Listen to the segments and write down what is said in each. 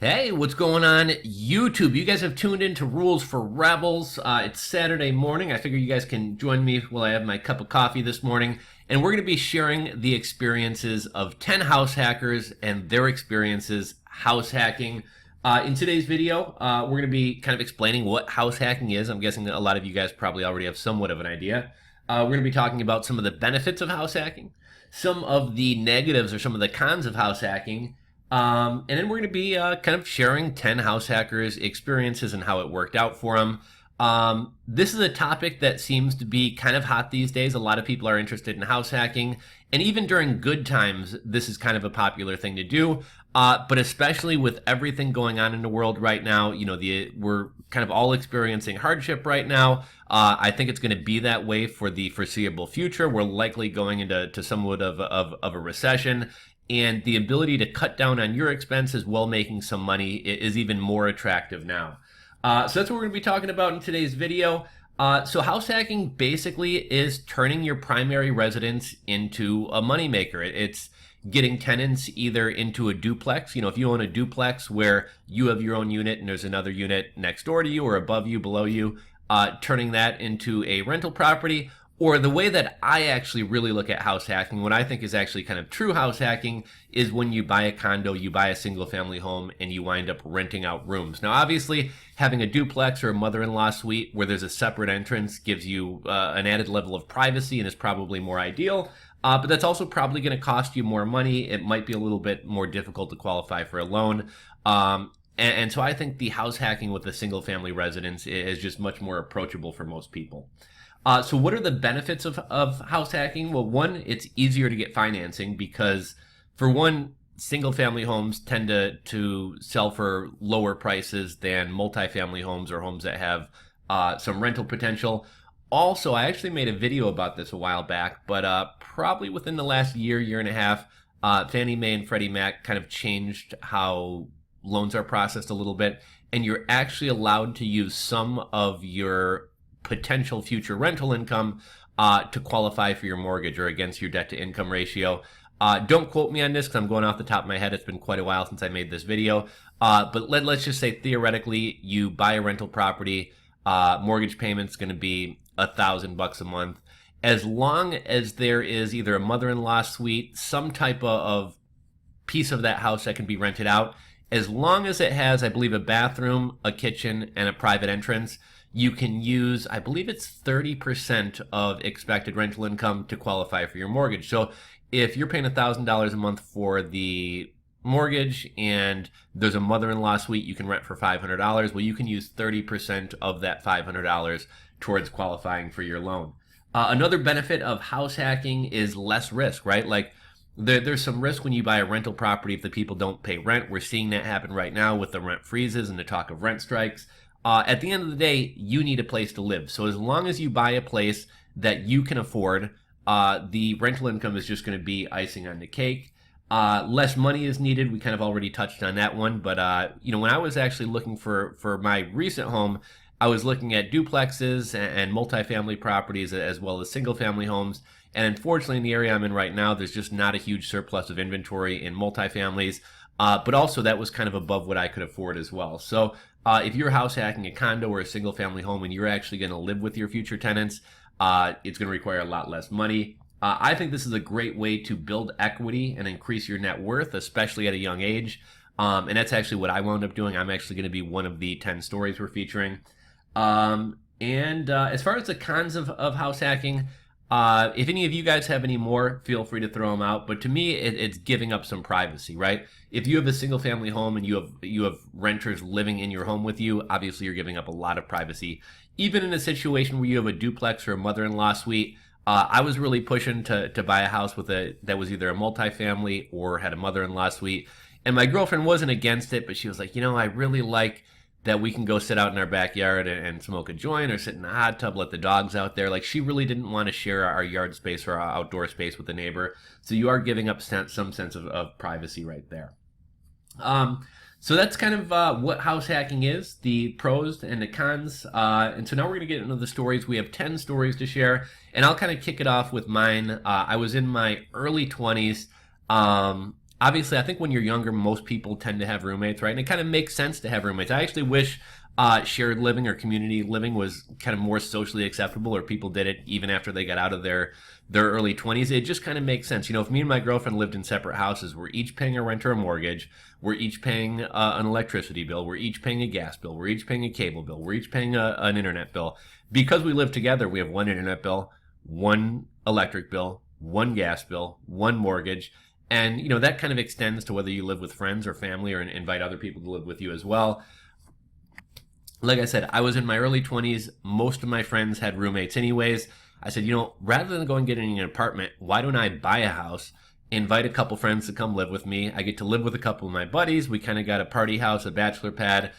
Hey, what's going on YouTube? You guys have tuned in to Rules for Rebels. It's Saturday morning. I figure you guys can join me while I have my cup of coffee this morning. And we're going to be sharing the experiences of 10 house hackers and their experiences house hacking. In today's video, we're going to be kind of explaining what house hacking is. I'm guessing that a lot of you guys probably already have somewhat of an idea. We're going to be talking about some of the benefits of house hacking, some of the negatives or some of the cons of house hacking, and then we're going to be kind of sharing 10 house hackers' experiences and how it worked out for them. This is a topic that seems to be kind of hot these days. A lot of people are interested in house hacking, and even during good times, this is kind of a popular thing to do. But especially with everything going on in the world right now, we're kind of all experiencing hardship right now. I think it's going to be that way for the foreseeable future. We're likely going into somewhat of a recession. And the ability to cut down on your expenses while making some money is even more attractive now. So that's what we're going to be talking about in today's video. So house hacking basically is turning your primary residence into a moneymaker. It's getting tenants either into a duplex. If you own a duplex where you have your own unit and there's another unit next door to you or above you, below you, turning that into a rental property. Or the way that I actually really look at house hacking, what I think is actually kind of true house hacking, is when you buy a condo, you buy a single family home, and you wind up renting out rooms. Now, obviously, having a duplex or a mother-in-law suite where there's a separate entrance gives you an added level of privacy and is probably more ideal. But that's also probably going to cost you more money. It might be a little bit more difficult to qualify for a loan. And so I think the house hacking with a single family residence is just much more approachable for most people. So what are the benefits of house hacking? Well, one, it's easier to get financing because, for one, single family homes tend to sell for lower prices than multifamily homes or homes that have some rental potential. Also, I actually made a video about this a while back, but probably within the last year and a half, Fannie Mae and Freddie Mac kind of changed how loans are processed a little bit, and you're actually allowed to use some of your potential future rental income to qualify for your mortgage or against your debt to income ratio. Don't quote me on this because I'm going off the top of my head. It's been quite a while since I made this video. But let's just say theoretically you buy a rental property, mortgage payment's going to be $1,000 a month. As long as there is either a mother-in-law suite, some type of piece of that house that can be rented out, as long as it has, I believe, a bathroom, a kitchen, and a private entrance, you can use, I believe it's 30% of expected rental income to qualify for your mortgage. So if you're paying $1,000 a month for the mortgage and there's a mother-in-law suite you can rent for $500, well, you can use 30% of that $500 towards qualifying for your loan. Another benefit of house hacking is less risk, right? Like there's some risk when you buy a rental property if the people don't pay rent. We're seeing that happen right now with the rent freezes and the talk of rent strikes. At the end of the day, you need a place to live. So as long as you buy a place that you can afford, the rental income is just going to be icing on the cake. Less money is needed. We kind of already touched on that one. But, when I was actually looking for my recent home, I was looking at duplexes and multifamily properties as well as single family homes. And unfortunately, in the area I'm in right now, there's just not a huge surplus of inventory in multifamilies. But also that was kind of above what I could afford as well. So if you're house hacking a condo or a single family home and you're actually going to live with your future tenants, it's going to require a lot less money. I think this is a great way to build equity and increase your net worth, especially at a young age. And that's actually what I wound up doing. I'm actually going to be one of the 10 stories we're featuring. As far as the cons of house hacking, if any of you guys have any more, feel free to throw them out. But to me, it's giving up some privacy, right? If you have a single family home and you have renters living in your home with you, obviously you're giving up a lot of privacy. Even in a situation where you have a duplex or a mother-in-law suite, I was really pushing to buy a house that was either a multifamily or had a mother-in-law suite. And my girlfriend wasn't against it, but she was like, I really like that we can go sit out in our backyard and smoke a joint or sit in a hot tub, let the dogs out there. Like, she really didn't want to share our yard space or our outdoor space with the neighbor. So you are giving up some sense of privacy right there. So that's kind of what house hacking is, the pros and the cons. And so now we're going to get into the stories. We have 10 stories to share, and I'll kind of kick it off with mine. I was in my early 20s. obviously, I think when you're younger, most people tend to have roommates, right? And it kind of makes sense to have roommates. I actually wish shared living or community living was kind of more socially acceptable, or people did it even after they got out of their early 20s. It just kind of makes sense. You know, if me and my girlfriend lived in separate houses, we're each paying a rent or a mortgage, we're each paying an electricity bill, we're each paying a gas bill, we're each paying a cable bill, we're each paying an internet bill. Because we live together, we have one internet bill, one electric bill, one gas bill, one mortgage. And, you know, that kind of extends to whether you live with friends or family or invite other people to live with you as well. Like I said, I was in my early 20s. Most of my friends had roommates anyways. I said, you know, rather than going getting an apartment, why don't I buy a house, invite a couple friends to come live with me? I get to live with a couple of my buddies. We kind of got a party house, a bachelor pad.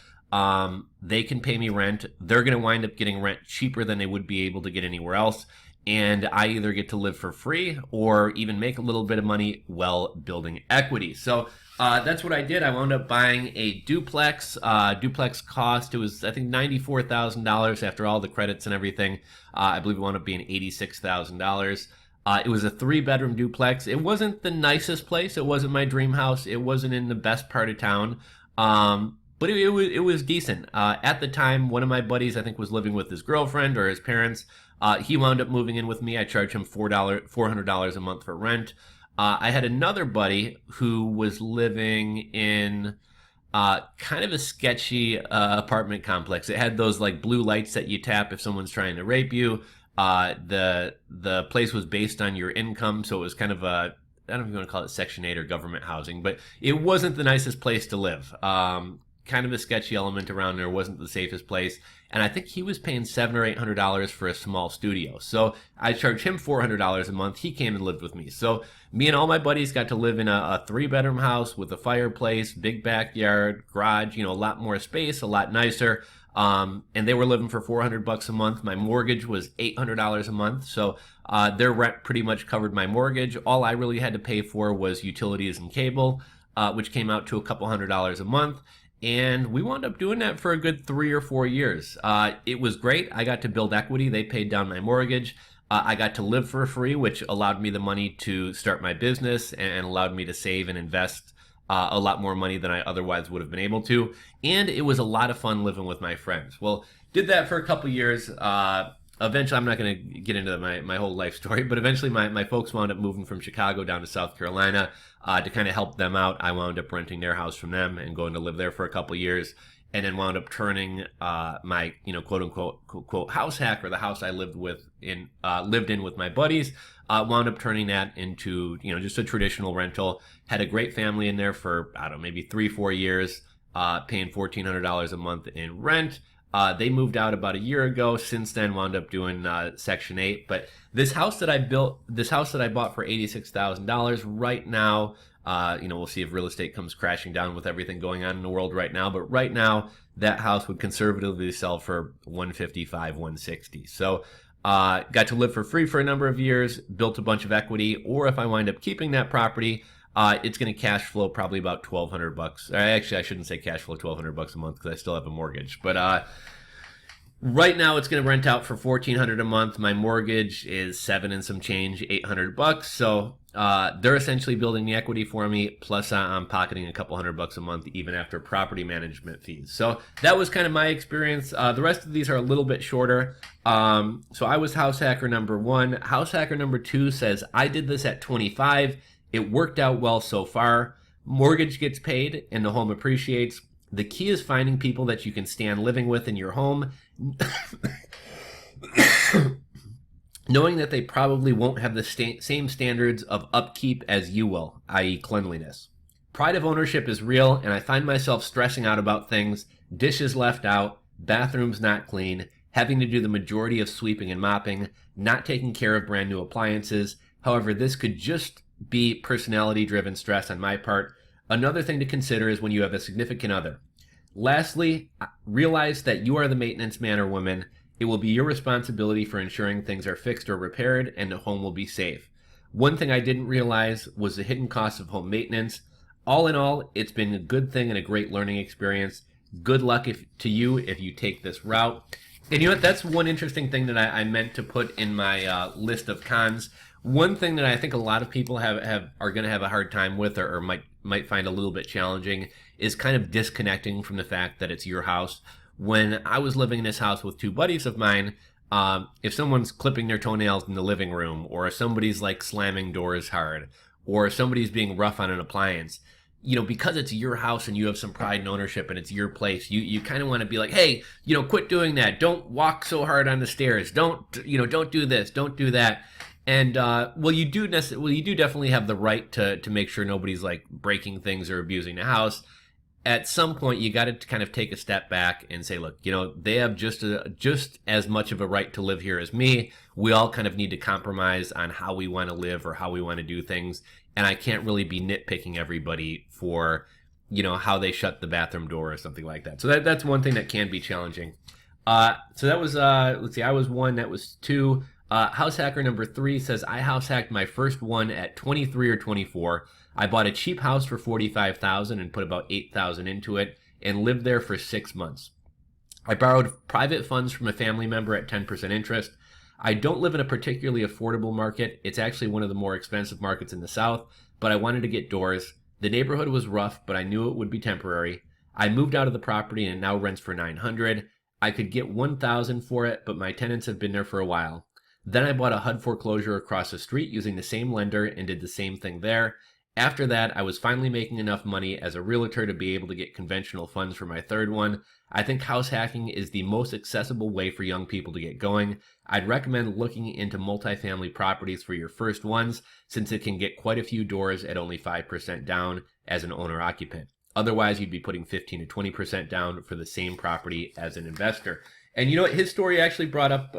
They can pay me rent. They're going to wind up getting rent cheaper than they would be able to get anywhere else. And I either get to live for free or even make a little bit of money while building equity. So that's what I did. I wound up buying a duplex. Duplex cost, it was, I think, $94,000 after all the credits and everything. I believe it wound up being $86,000. It was a 3-bedroom duplex. It wasn't the nicest place. It wasn't my dream house. It wasn't in the best part of town. But it was decent. At the time, one of my buddies, I think, was living with his girlfriend or his parents. He wound up moving in with me. I charged him $400 a month for rent. I had another buddy who was living in kind of a sketchy apartment complex. It had those like blue lights that you tap if someone's trying to rape you. The place was based on your income, so it was kind of a, I don't know if you want to call it Section 8 or government housing, but it wasn't the nicest place to live. Kind of a sketchy element around there, wasn't the safest place. And I think he was paying $700 or $800 for a small studio. So I charged him $400 a month. He came and lived with me. So me and all my buddies got to live in a 3-bedroom house with a fireplace, big backyard, garage, you know, a lot more space, a lot nicer. And they were living for $400 a month. My mortgage was $800 a month. So their rent pretty much covered my mortgage. All I really had to pay for was utilities and cable, which came out to a couple $100s a month. And we wound up doing that for a good 3 or 4 years. It was great. I got to build equity. They paid down my mortgage. I got to live for free, which allowed me the money to start my business and allowed me to save and invest a lot more money than I otherwise would have been able to. And it was a lot of fun living with my friends. Well, did that for a couple years. Eventually, I'm not going to get into my whole life story, but eventually my folks wound up moving from Chicago down to South Carolina to kind of help them out. I wound up renting their house from them and going to live there for a couple years, and then wound up turning my, you know, quote unquote quote house hack, or the house I lived in with my buddies, wound up turning that into, you know, just a traditional rental. Had a great family in there for, I don't know, maybe 3-4 years, paying $1,400 a month in rent. They moved out about a year ago. Since then, wound up doing Section 8. But this house that I bought for $86,000 right now, you know, we'll see if real estate comes crashing down with everything going on in the world right now. But right now, that house would conservatively sell for $155,000, $160,000. So got to live for free for a number of years, built a bunch of equity. Or if I wind up keeping that property, it's going to cash flow probably about $1,200. Actually, I shouldn't say cash flow $1,200 a month because I still have a mortgage. But right now, it's going to rent out for $1,400 a month. My mortgage is $700 and some change, $800. So they're essentially building the equity for me. Plus, I'm pocketing a couple $100 a month, even after property management fees. So that was kind of my experience. The rest of these are a little bit shorter. So I was house hacker number 1. House hacker number 2 says I did this at 25. It worked out well so far. Mortgage gets paid and the home appreciates. The key is finding people that you can stand living with in your home, knowing that they probably won't have the same standards of upkeep as you will, i.e. cleanliness. Pride of ownership is real, and I find myself stressing out about things, dishes left out, bathrooms not clean, having to do the majority of sweeping and mopping, not taking care of brand new appliances. However, this could just be personality-driven stress on my part. Another thing to consider is when you have a significant other. Lastly, realize that you are the maintenance man or woman. It will be your responsibility for ensuring things are fixed or repaired and the home will be safe. One thing I didn't realize was the hidden cost of home maintenance. All in all, it's been a good thing and a great learning experience. Good luck to you if you take this route. And you know what? That's one interesting thing that I meant to put in my list of cons One thing that I think a lot of people have are going to have a hard time with, or might find a little bit challenging, is kind of disconnecting from the fact that it's your house. When I was living in this house with two buddies of mine, if someone's clipping their toenails in the living room, or if somebody's like slamming doors hard, or if somebody's being rough on an appliance, because it's your house and you have some pride and ownership and it's your place, you kind of want to be like, hey, quit doing that. Don't walk so hard on the stairs. Don't do this. Don't do that. And you do definitely have the right to make sure nobody's like breaking things or abusing the house. At some point, you got to kind of take a step back and say, look, they have just as much of a right to live here as me. We all kind of need to compromise on how we want to live or how we want to do things. And I can't really be nitpicking everybody for, how they shut the bathroom door or something like that. So that's one thing that can be challenging. So that was, let's see, I was 1, that was 2. House hacker number 3 says, I house hacked my first one at 23 or 24. I bought a cheap house for $45,000 and put about $8,000 into it and lived there for 6 months. I borrowed private funds from a family member at 10% interest. I don't live in a particularly affordable market. It's actually one of the more expensive markets in the South, but I wanted to get doors. The neighborhood was rough, but I knew it would be temporary. I moved out of the property and it now rents for $900. I could get $1,000 for it, but my tenants have been there for a while. Then I bought a HUD foreclosure across the street using the same lender and did the same thing there. After that, I was finally making enough money as a realtor to be able to get conventional funds for my third one. I think house hacking is the most accessible way for young people to get going. I'd recommend looking into multifamily properties for your first ones, since it can get quite a few doors at only 5% down as an owner-occupant. Otherwise, you'd be putting 15 to 20% down for the same property as an investor. And you know what? His story actually brought up...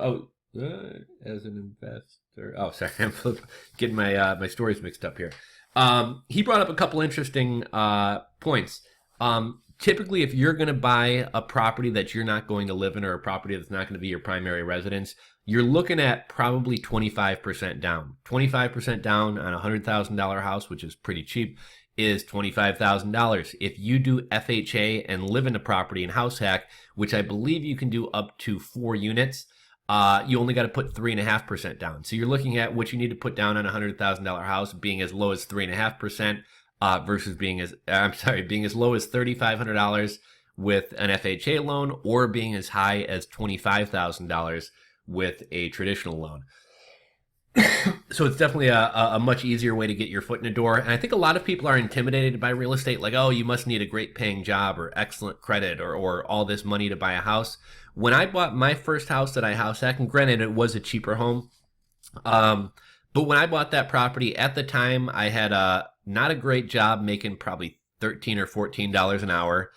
as an investor... Oh, sorry. I'm getting my stories mixed up here. He brought up a couple interesting points. Typically, if you're going to buy a property that you're not going to live in, or a property that's not going to be your primary residence, you're looking at probably 25% down. 25% down on a $100,000 house, which is pretty cheap, is $25,000. If you do FHA and live in a property and house hack, which I believe you can do up to 4 units, you only got to put 3.5% down. So you're looking at what you need to put down on a $100,000 house being as low as 3.5%, versus being as low as $3,500 with an FHA loan, or being as high as $25,000 with a traditional loan. So it's definitely a much easier way to get your foot in the door. And I think a lot of people are intimidated by real estate, like, oh, you must need a great paying job or excellent credit or all this money to buy a house. When I bought my first house that I house hacked, and granted it was a cheaper home, but when I bought that property at the time, I had not a great job, making probably $13 or $14 an hour.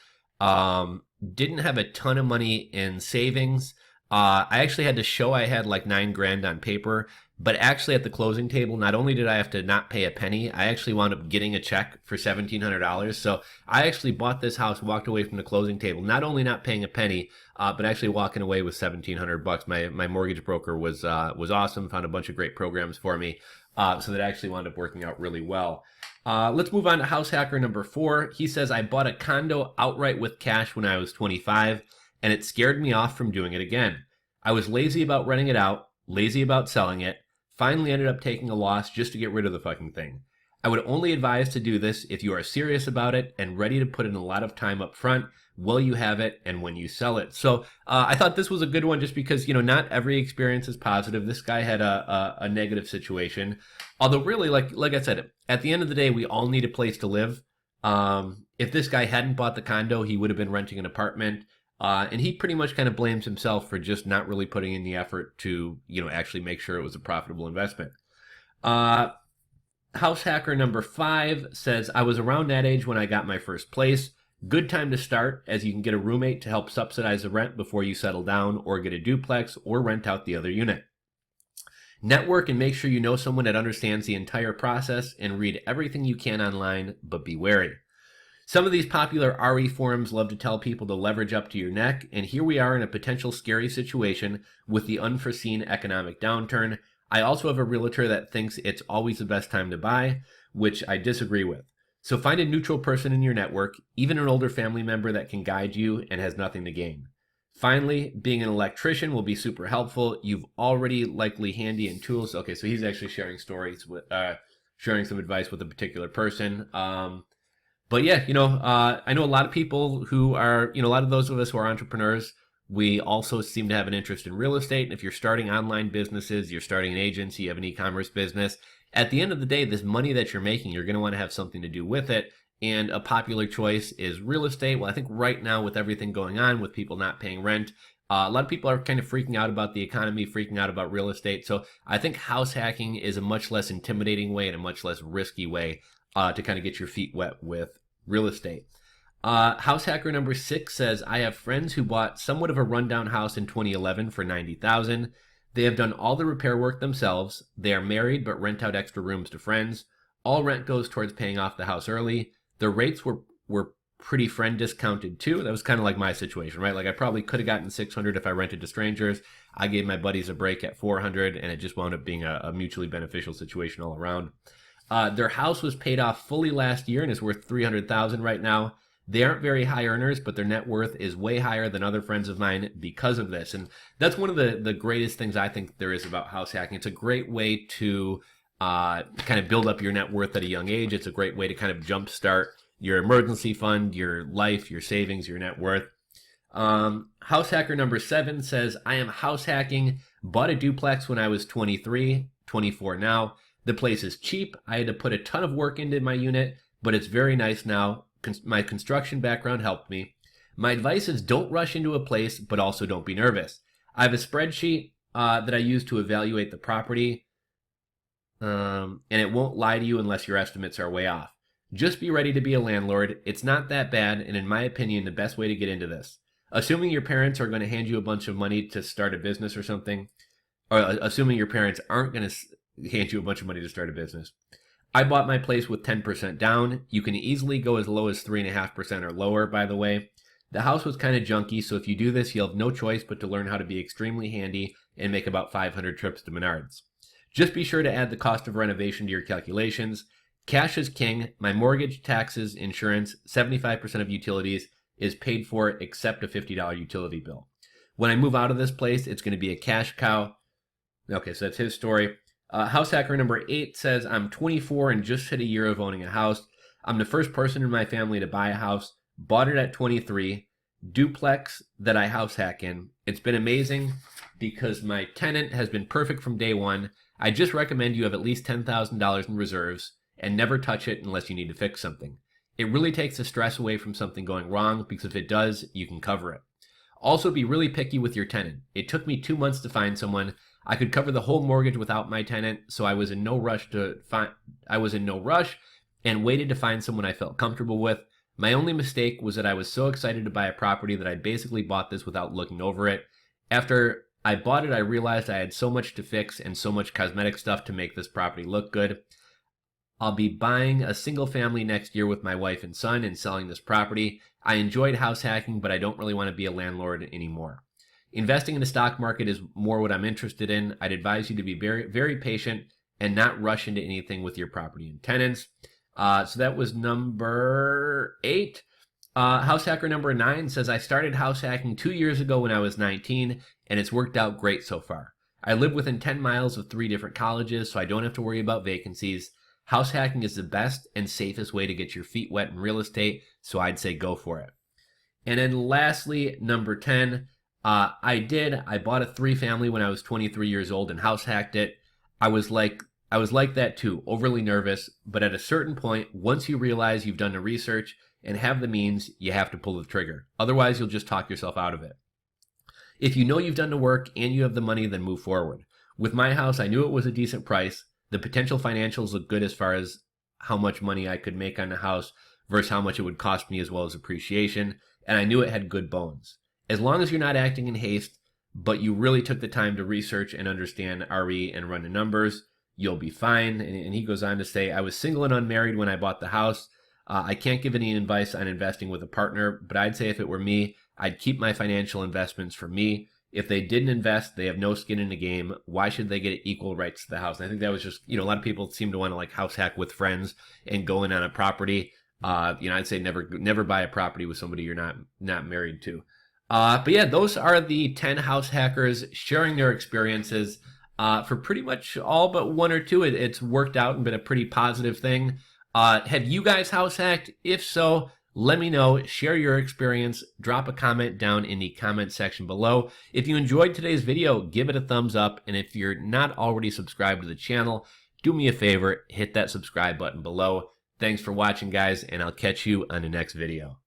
Didn't have a ton of money in savings. I actually had to show I had like $9,000 on paper, but actually at the closing table, not only did I have to not pay a penny, I actually wound up getting a check for $1,700. So I actually bought this house, walked away from the closing table, not only not paying a penny, but actually walking away with $1,700. My mortgage broker was awesome, found a bunch of great programs for me, so that actually wound up working out really well. Let's move on to house hacker number 4. He says, I bought a condo outright with cash when I was 25, and it scared me off from doing it again. I was lazy about renting it out, lazy about selling it, finally ended up taking a loss just to get rid of the fucking thing. I would only advise to do this if you are serious about it and ready to put in a lot of time up front while you have it and when you sell it. So I thought this was a good one just because, not every experience is positive. This guy had a negative situation. Although really, like I said, at the end of the day, we all need a place to live. If this guy hadn't bought the condo, he would have been renting an apartment. And he pretty much kind of blames himself for just not really putting in the effort to, actually make sure it was a profitable investment. House hacker number 5 says, I was around that age when I got my first place. Good time to start, as you can get a roommate to help subsidize the rent before you settle down, or get a duplex, or rent out the other unit. Network and make sure you know someone that understands the entire process, and read everything you can online, but be wary. Some of these popular RE forums love to tell people to leverage up to your neck, and here we are in a potential scary situation with the unforeseen economic downturn. I also have a realtor that thinks it's always the best time to buy, which I disagree with. So find a neutral person in your network, even an older family member that can guide you and has nothing to gain. Finally, being an electrician will be super helpful. You've already likely handy in tools. Okay, so he's actually sharing stories with, sharing some advice with a particular person. But yeah, I know a lot of people who are, a lot of those of us who are entrepreneurs, we also seem to have an interest in real estate. And if you're starting online businesses, you're starting an agency, you have an e-commerce business, at the end of the day, this money that you're making, you're going to want to have something to do with it. And a popular choice is real estate. Well, I think right now with everything going on, with people not paying rent, a lot of people are kind of freaking out about the economy, freaking out about real estate. So I think house hacking is a much less intimidating way and a much less risky way to kind of get your feet wet with real estate. House hacker number 6 says, I have friends who bought somewhat of a rundown house in 2011 for $90,000. They have done all the repair work themselves. They are married but rent out extra rooms to friends. All rent goes towards paying off the house early. The rates were pretty friend discounted too. That was kind of like my situation, right? Like I probably could have gotten $600 if I rented to strangers. I gave my buddies a break at $400, and it just wound up being a mutually beneficial situation all around. Their house was paid off fully last year and is worth $300,000 right now. They aren't very high earners, but their net worth is way higher than other friends of mine because of this. And that's one of the greatest things I think there is about house hacking. It's a great way to kind of build up your net worth at a young age. It's a great way to kind of jumpstart your emergency fund, your life, your savings, your net worth. House hacker number 7 says, I am house hacking, bought a duplex when I was 23, 24 now. The place is cheap. I had to put a ton of work into my unit, but it's very nice now. My construction background helped me. My advice is don't rush into a place, but also don't be nervous. I have a spreadsheet that I use to evaluate the property, and it won't lie to you unless your estimates are way off. Just be ready to be a landlord. It's not that bad, and in my opinion, the best way to get into this. Assuming your parents are going to hand you a bunch of money to start a business or something, or assuming your parents aren't going to hand you a bunch of money to start a business. I bought my place with 10% down. You can easily go as low as 3.5% or lower, by the way. The house was kind of junky, so if you do this, you'll have no choice but to learn how to be extremely handy and make about 500 trips to Menards. Just be sure to add the cost of renovation to your calculations. Cash is king. My mortgage, taxes, insurance, 75% of utilities is paid for except a $50 utility bill. When I move out of this place, it's going to be a cash cow. Okay, so that's his story. House hacker number 8 says, I'm 24 and just hit a year of owning a house. I'm the first person in my family to buy a house. Bought it at 23. Duplex that I house hack in. It's been amazing because my tenant has been perfect from day one. I just recommend you have at least $10,000 in reserves and never touch it unless you need to fix something. It really takes the stress away from something going wrong because if it does, you can cover it. Also, be really picky with your tenant. It took me 2 months to find someone. I could cover the whole mortgage without my tenant, so I was in no rush and waited to find someone I felt comfortable with. My only mistake was that I was so excited to buy a property that I basically bought this without looking over it. After I bought it, I realized I had so much to fix and so much cosmetic stuff to make this property look good. I'll be buying a single family next year with my wife and son and selling this property. I enjoyed house hacking, but I don't really want to be a landlord anymore. Investing in the stock market is more what I'm interested in. I'd advise you to be very, very patient and not rush into anything with your property and tenants. So that was number 8. House hacker number 9 says, I started house hacking 2 years ago when I was 19, and it's worked out great so far. I live within 10 miles of 3 different colleges, so I don't have to worry about vacancies. House hacking is the best and safest way to get your feet wet in real estate, so I'd say go for it. And then lastly, number 10, I bought a 3-family when I was 23 years old and house hacked it. I was like that too, overly nervous, but at a certain point, once you realize you've done the research and have the means, you have to pull the trigger. Otherwise, you'll just talk yourself out of it. If you know you've done the work and you have the money, then move forward. With my house, I knew it was a decent price. The potential financials look good as far as how much money I could make on the house versus how much it would cost me as well as appreciation, and I knew it had good bones. As long as you're not acting in haste, but you really took the time to research and understand RE and run the numbers, you'll be fine. And he goes on to say, I was single and unmarried when I bought the house. I can't give any advice on investing with a partner, but I'd say if it were me, I'd keep my financial investments for me. If they didn't invest, they have no skin in the game. Why should they get equal rights to the house? And I think that was just, a lot of people seem to want to like house hack with friends and go in on a property. I'd say never buy a property with somebody you're not married to. But yeah, those are the 10 house hackers sharing their experiences. For pretty much all but one or two, it's worked out and been a pretty positive thing. Have you guys house hacked? If so, let me know. Share your experience. Drop a comment down in the comment section below. If you enjoyed today's video, give it a thumbs up. And if you're not already subscribed to the channel, do me a favor, hit that subscribe button below. Thanks for watching, guys, and I'll catch you on the next video.